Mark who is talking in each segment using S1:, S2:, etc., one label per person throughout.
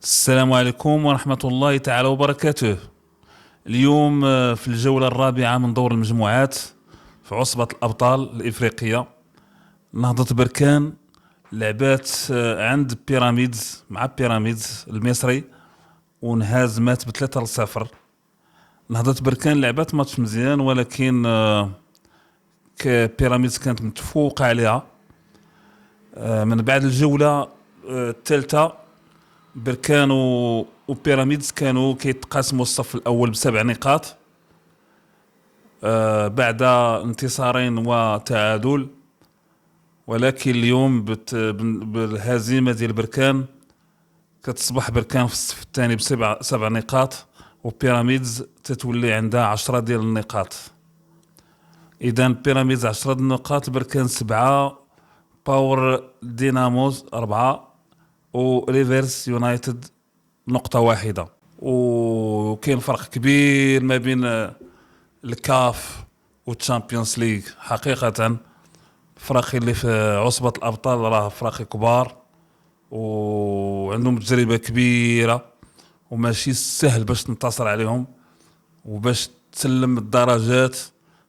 S1: السلام عليكم ورحمة الله تعالى وبركاته. اليوم في الجولة الرابعة من دور المجموعات في عصبة الأبطال الإفريقية. نهضة بركان لعبات عند بيراميدز مع بيراميدز المصري وانهزمت ب3-0. نهضة بركان لعبات ماتش مزيان، ولكن بيراميدز كانت متفوقة عليها. من بعد الجولة الثالثة بركان وبيراميدز كانوا كيتقاسموا الصف الأول ب7 نقاط بعد انتصارين وتعادل، ولكن اليوم بالهزيمة ديال بركان كتصبح بركان في الصف الثاني ب7 نقاط، وبيراميدز تتولي عندها 10 ديال النقاط. إذا بيراميدز 10 النقاط، بركان 7، باور ديناموز 4، وريفيرس يونايتد نقطة واحدة. وكاين فرق كبير ما بين الكاف والتشامبيونز ليغ. حقيقة فرق اللي في عصبة الأبطال راه فرق كبار وعندهم تجربة كبيرة، وماشي سهل باش تنتصر عليهم، وباش تسلم الدرجات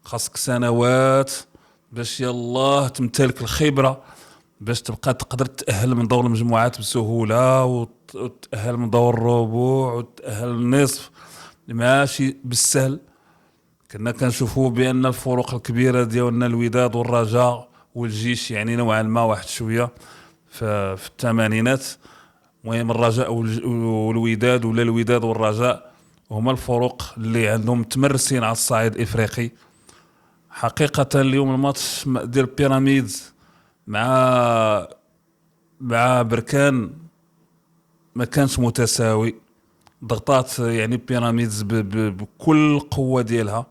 S1: خاصك سنوات باش يلاه تمتلك الخبرة باش تبقى تقدر تتأهل من دور المجموعات بسهولة، وتتأهل من دور الربوع، وتتأهل النصف. ماشي بالسهل. كنا كنشوفوا بأن الفروق الكبيرة ديالنا الوداد والرجاء والجيش يعني نوعا ما واحد شوية في الثمانينات. المهم الرجاء والوداد، ولا الوداد والرجاء هما الفروق اللي عندهم تمرسين على الصعيد الإفريقي. حقيقة اليوم الماتش ديال بيراميدز مع بركان ما كانش متساوي. ضغطات يعني بيراميدز بكل قوة ديالها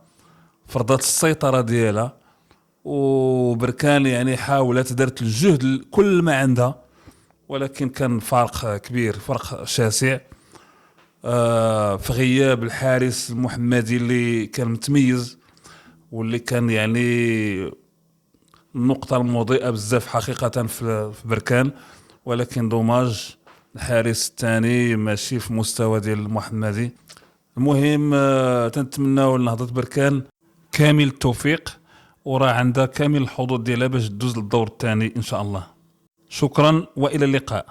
S1: فرضت السيطرة ديالها، وبركان يعني حاولت درت الجهد كل ما عندها، ولكن كان فرق كبير، فرق شاسع. في غياب الحارس المحمدي اللي كان متميز، واللي كان يعني النقطة المضيئة بزاف حقيقة في بركان، ولكن دوماج الحارس الثاني ماشي في مستوى ديال المحمدي. المهم تنتمناو لنهضة بركان كامل التوفيق، وراه عندها كامل الحظوظ ديالها باش تدوز للدور الثاني ان شاء الله. شكرا والى اللقاء.